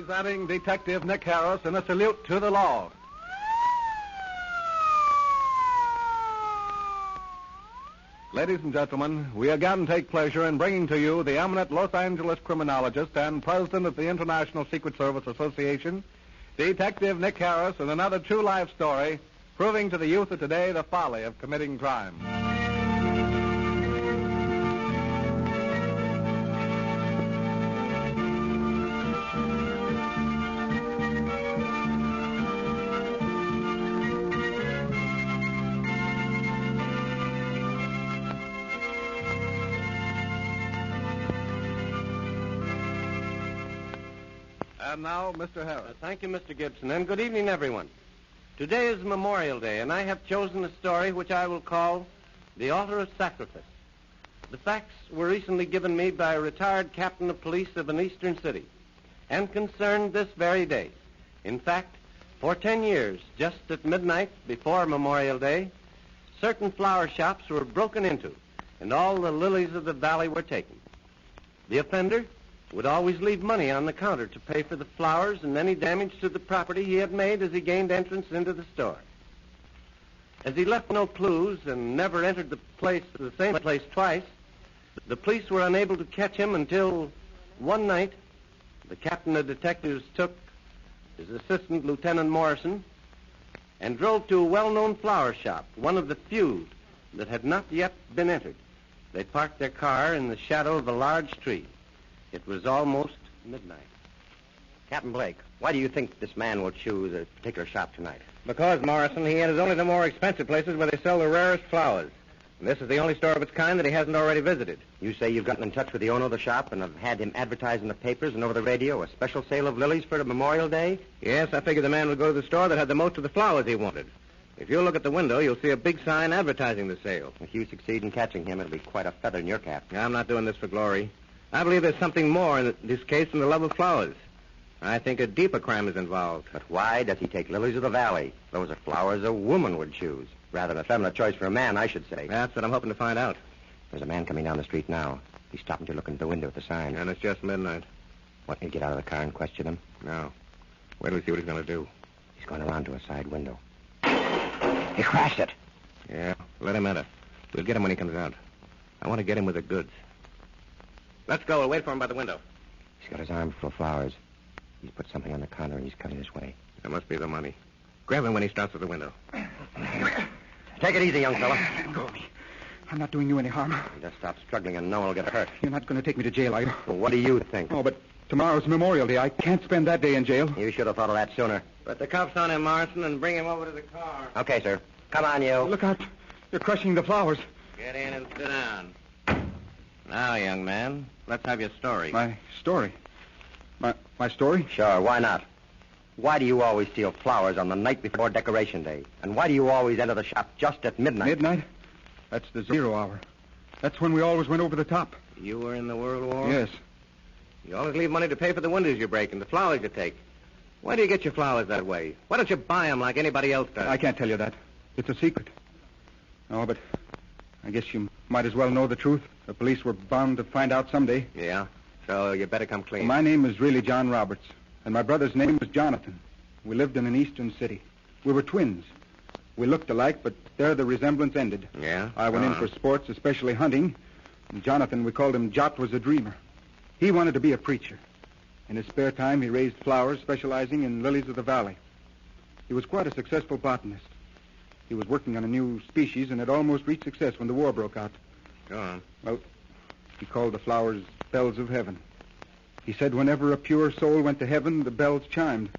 Presenting Detective Nick Harris in a salute to the law. Ladies and gentlemen, we again take pleasure in bringing to you the eminent Los Angeles criminologist and president of the International Secret Service Association, Detective Nick Harris, in another true life story proving to the youth of today the folly of committing crime. And now, Mr. Harris. Thank you, Mr. Gibson, and good evening, everyone. Today is Memorial Day, and I have chosen a story which I will call The Altar of Sacrifice. The facts were recently given me by a retired captain of police of an eastern city and concerned this very day. In fact, for 10 years, just at midnight before Memorial Day, certain flower shops were broken into, and all the lilies of the valley were taken. The offender would always leave money on the counter to pay for the flowers and any damage to the property he had made as he gained entrance into the store. As he left no clues and never entered the same place twice, the police were unable to catch him until one night the captain of detectives took his assistant, Lieutenant Morrison, and drove to a well-known flower shop, one of the few that had not yet been entered. They parked their car in the shadow of a large tree. It was almost midnight. Captain Blake, why do you think this man will choose a particular shop tonight? Because, Morrison, he enters only the more expensive places where they sell the rarest flowers. And this is the only store of its kind that he hasn't already visited. You say you've gotten in touch with the owner of the shop and have had him advertise in the papers and over the radio a special sale of lilies for Memorial Day? Yes, I figured the man would go to the store that had the most of the flowers he wanted. If you look at the window, you'll see a big sign advertising the sale. If you succeed in catching him, it'll be quite a feather in your cap. I'm not doing this for glory. I believe there's something more in this case than the love of flowers. I think a deeper crime is involved. But why does he take lilies of the valley? Those are flowers a woman would choose. Rather than a feminine choice for a man, I should say. That's what I'm hoping to find out. There's a man coming down the street now. He's stopping to look into the window at the sign. And it's just midnight. Want me to get out of the car and question him? No. Wait till we see what he's going to do. He's going around to a side window. He crashed it. Yeah, let him enter. We'll get him when he comes out. I want to get him with the goods. Let's go. We'll wait for him by the window. He's got his arm full of flowers. He's put something on the counter and he's coming this way. That must be the money. Grab him when he starts at the window. Take it easy, young fella. Let go of me. I'm not doing you any harm. Just stop struggling and no one will get hurt. You're not going to take me to jail, are you? Well, what do you think? Oh, but tomorrow's Memorial Day. I can't spend that day in jail. You should have thought of that sooner. Put the cuffs on him, Morrison, and bring him over to the car. Okay, sir. Come on, you. Look out. You're crushing the flowers. Get in and sit down. Now, young man, let's have your story. My story? My story? Sure, why not? Why do you always steal flowers on the night before Decoration Day? And why do you always enter the shop just at midnight? Midnight? That's the 0 hour. That's when we always went over the top. You were in the World War? Yes. You always leave money to pay for the windows you break and the flowers you take. Why do you get your flowers that way? Why don't you buy them like anybody else does? I can't tell you that. It's a secret. No, but I guess you might as well know the truth. The police were bound to find out someday. Yeah? So you better come clean. Well, my name is really John Roberts, and my brother's name was Jonathan. We lived in an eastern city. We were twins. We looked alike, but there the resemblance ended. Yeah? I went in for sports, especially hunting. And Jonathan, we called him Jot, was a dreamer. He wanted to be a preacher. In his spare time, he raised flowers, specializing in lilies of the valley. He was quite a successful botanist. He was working on a new species and had almost reached success when the war broke out. Go on. Well, he called the flowers bells of heaven. He said whenever a pure soul went to heaven, the bells chimed.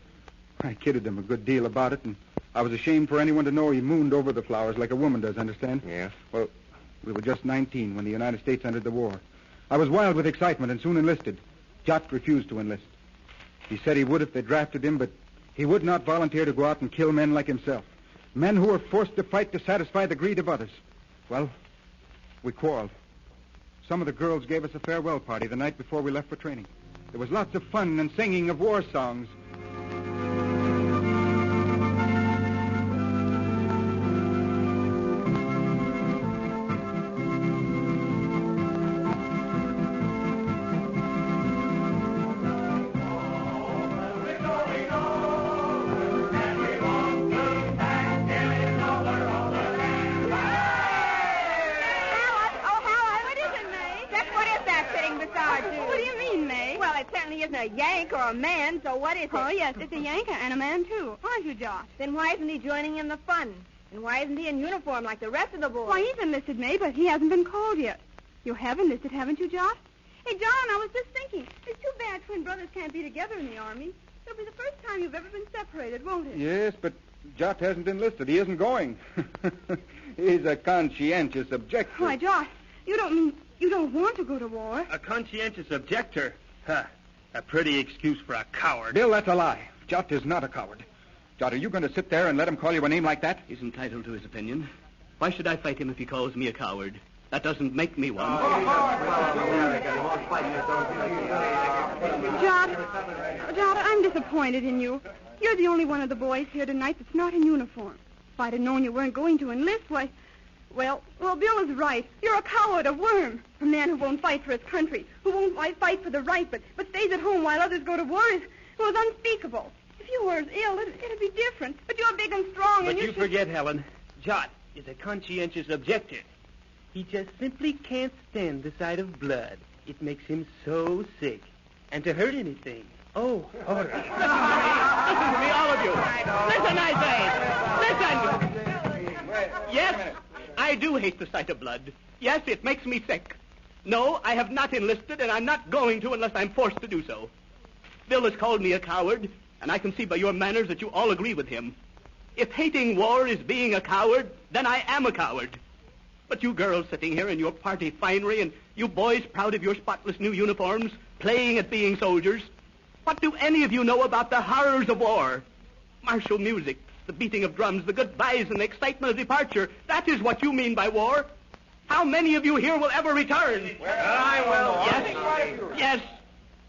I kidded him a good deal about it, and I was ashamed for anyone to know he mooned over the flowers like a woman does, understand? Yeah. Well, we were just 19 when the United States entered the war. I was wild with excitement and soon enlisted. Jot refused to enlist. He said he would if they drafted him, but he would not volunteer to go out and kill men like himself. Men who were forced to fight to satisfy the greed of others. Well, we quarreled. Some of the girls gave us a farewell party the night before we left for training. There was lots of fun and singing of war songs. isn't a Yank or a man, so what is it? Oh, yes, it's a Yank and a man, too. Aren't you, Josh? Then why isn't he joining in the fun? And why isn't he in uniform like the rest of the boys? Why, he's enlisted, May, but he hasn't been called yet. You have enlisted, haven't you, Josh? Hey, John, I was just thinking. It's too bad twin brothers can't be together in the Army. It'll be the first time you've ever been separated, won't it? Yes, but Jot hasn't enlisted. He isn't going. He's a conscientious objector. Why, Josh, you don't mean you don't want to go to war? A conscientious objector? Huh. A pretty excuse for a coward. Bill, that's a lie. Jot is not a coward. Jot, are you going to sit there and let him call you a name like that? He's entitled to his opinion. Why should I fight him if he calls me a coward? That doesn't make me one. Jot, I'm disappointed in you. You're the only one of the boys here tonight that's not in uniform. If I'd have known you weren't going to enlist, why... Well, Bill is right. You're a coward, a worm. A man who won't fight for his country, who won't fight for the right, but stays at home while others go to war is unspeakable. If you were as ill, it'd be different. But you're big and strong, But and you forget, Helen. Jot is a conscientious objector. He just simply can't stand the sight of blood. It makes him so sick. And to hurt anything. Oh, all right. Listen to me, all of you. Listen, I say. Listen. Yes, I do hate the sight of blood. Yes, it makes me sick. No, I have not enlisted, and I'm not going to unless I'm forced to do so. Bill has called me a coward, and I can see by your manners that you all agree with him. If hating war is being a coward, then I am a coward. But you girls sitting here in your party finery, and you boys proud of your spotless new uniforms, playing at being soldiers, what do any of you know about the horrors of war? Martial music, the beating of drums, the goodbyes and the excitement of departure, that is what you mean by war. How many of you here will ever return? Well, I will. Yes,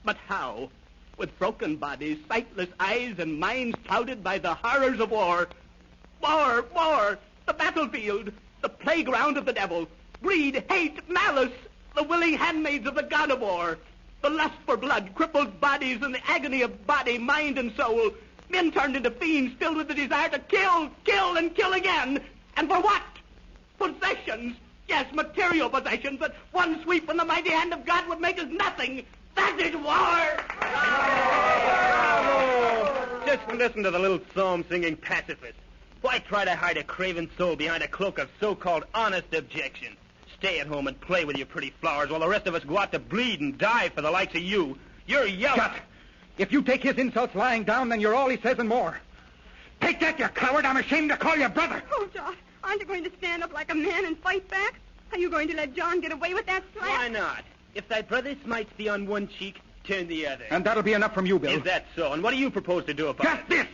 but how? With broken bodies, sightless eyes, and minds clouded by the horrors of war. War, the battlefield, the playground of the devil. Greed, hate, malice, the willing handmaids of the god of war. The lust for blood, crippled bodies, and the agony of body, mind, and soul. Men turned into fiends filled with the desire to kill, and kill again. And for what? Possessions. Yes, material possessions that one sweep from the mighty hand of God would make us nothing. That is war! Bravo! Just listen to the little psalm-singing pacifist. Why try to hide a craven soul behind a cloak of so-called honest objection? Stay at home and play with your pretty flowers while the rest of us go out to bleed and die for the likes of you. You're young. Jot, if you take his insults lying down, then you're all he says and more. Take that, you coward. I'm ashamed to call you brother. Oh, Josh, aren't you going to stand up like a man and fight back? Are you going to let John get away with that slap? Why not? If thy brother smites thee on one cheek, turn the other. And that'll be enough from you, Bill. Is that so? And what do you propose to do about Just it? this.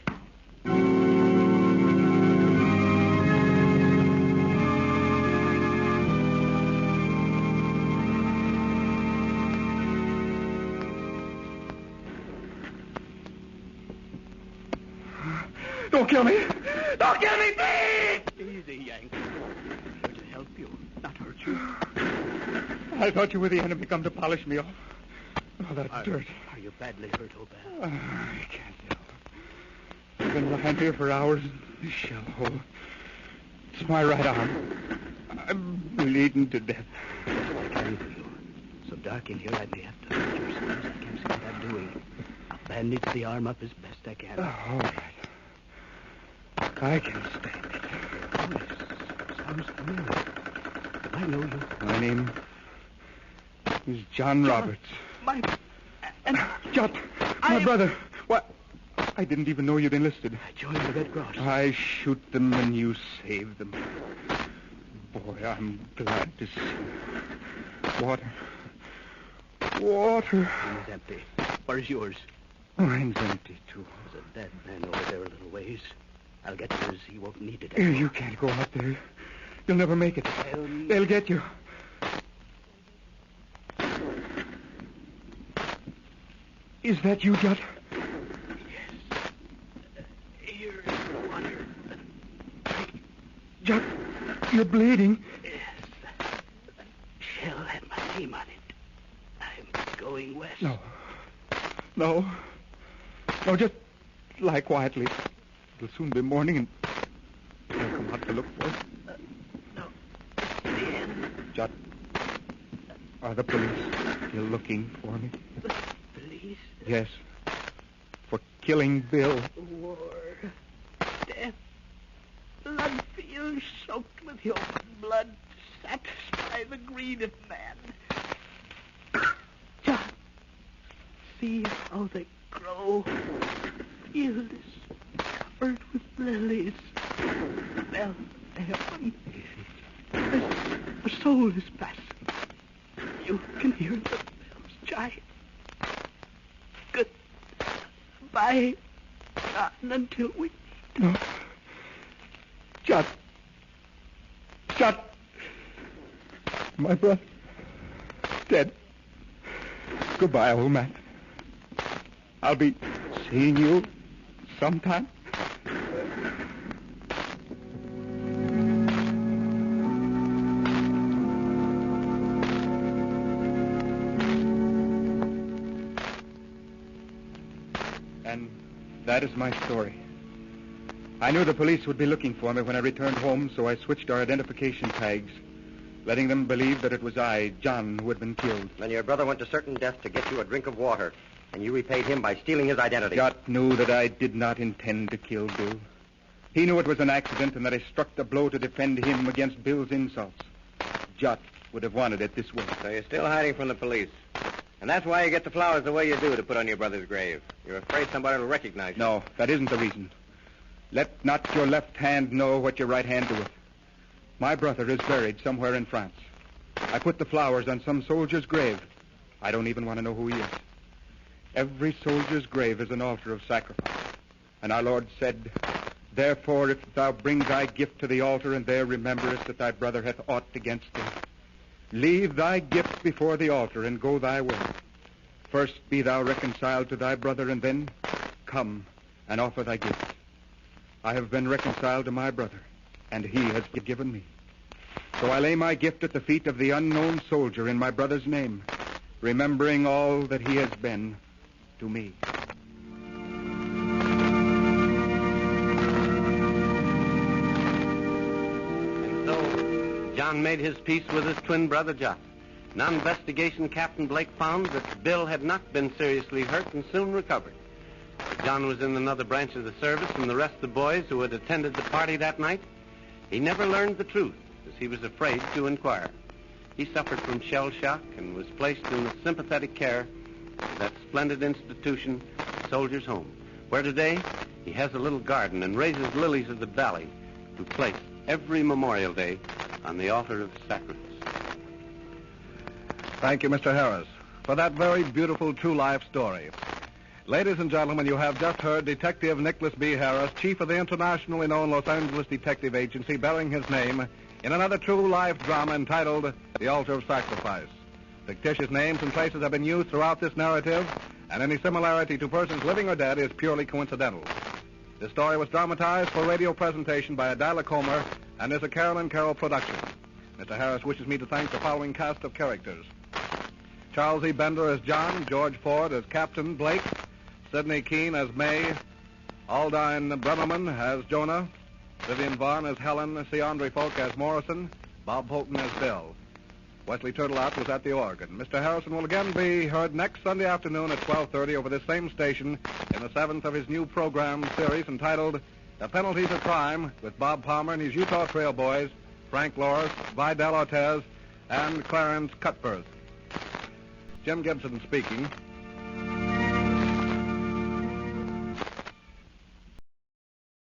Don't kill me! Don't kill me, please! Easy, Yank. I'm here to help you, not hurt you. I thought you were the enemy come to polish me off. Oh, that dirt. Are you badly hurt, Obed? I can't tell. I've been lying here for hours in this shell hole. It's my right arm. I'm bleeding to death. I carry for you. So dark in here, I may have to hurt your sons. I can't see what I'm doing. I'll bandage the arm up as best I can. Oh, all right. I can stand it. Your voice sounds familiar. I know you. My name is John Roberts. And Jot, my brother. What? I didn't even know you'd enlisted. I joined the Red Cross. I shoot them and you save them. Boy, I'm glad to see you. Water. Mine's empty. Where's yours? Mine's empty, too. There's a dead man over there a little ways. I'll get yours. He won't need it. You can't go out there. You'll never make it. They'll get you. Is that you, Jot? Yes. Here is water. Jot, you're bleeding. Yes. That shell had my name on it. I'm going west. No, just lie quietly. It'll soon be morning, and I'll come out to look for it. No. The end. Jot, are the police still looking for me? The police? Yes. For killing Bill. War, death, blood fields soaked with human blood to satisfy the greed of man. John, see how they grow. Field is covered with lilies. Well, a soul is passing. You can hear the bells chime. Goodbye, John, until we... No. John. My brother. Dead. Goodbye, old man. I'll be seeing you sometime. And that is my story. I knew the police would be looking for me when I returned home, so I switched our identification tags, letting them believe that it was I, John, who had been killed. Then your brother went to certain death to get you a drink of water, and you repaid him by stealing his identity. Jot knew that I did not intend to kill Bill. He knew it was an accident and that I struck the blow to defend him against Bill's insults. Jot would have wanted it this way. So you're still hiding from the police. And that's why you get the flowers the way you do to put on your brother's grave. You're afraid somebody will recognize you. No, that isn't the reason. Let not your left hand know what your right hand doeth. My brother is buried somewhere in France. I put the flowers on some soldier's grave. I don't even want to know who he is. Every soldier's grave is an altar of sacrifice. And our Lord said, "Therefore, if thou bring thy gift to the altar, and there rememberest that thy brother hath aught against thee, leave thy gift before the altar, and go thy way. First be thou reconciled to thy brother, and then come and offer thy gift. I have been reconciled to my brother, and he has forgiven me. So I lay my gift at the feet of the unknown soldier in my brother's name, remembering all that he has been to me." And so, John made his peace with his twin brother, Jot. Now, investigation Captain Blake found that Bill had not been seriously hurt and soon recovered. John was in another branch of the service from the rest of the boys who had attended the party that night. He never learned the truth, as he was afraid to inquire. He suffered from shell shock and was placed in the sympathetic care of that splendid institution, Soldiers' Home, where today he has a little garden and raises lilies of the valley to place every Memorial Day on the altar of sacrifice. Thank you, Mr. Harris, for that very beautiful true-life story. Ladies and gentlemen, you have just heard Detective Nicholas B. Harris, chief of the internationally known Los Angeles Detective Agency, bearing his name in another true-life drama entitled The Altar of Sacrifice. Fictitious names and places have been used throughout this narrative, and any similarity to persons living or dead is purely coincidental. This story was dramatized for radio presentation by Adela Comer and is a Carolyn Carroll production. Mr. Harris wishes me to thank the following cast of characters: Charles E. Bender as John, George Ford as Captain Blake, Sidney Keene as May, Aldine Bremerman as Jonah, Vivian Vaughn as Helen, C. Andre Folk as Morrison, Bob Houghton as Bill. Wesley Turtelot was at the organ. Mr. Harrison will again be heard next Sunday afternoon at 12:30 over this same station in the 7th of his new program series entitled The Penalties of Crime, with Bob Palmer and his Utah Trail Boys, Frank Loris, Vidal Ortez, and Clarence Cutbirth. Jim Gibson speaking.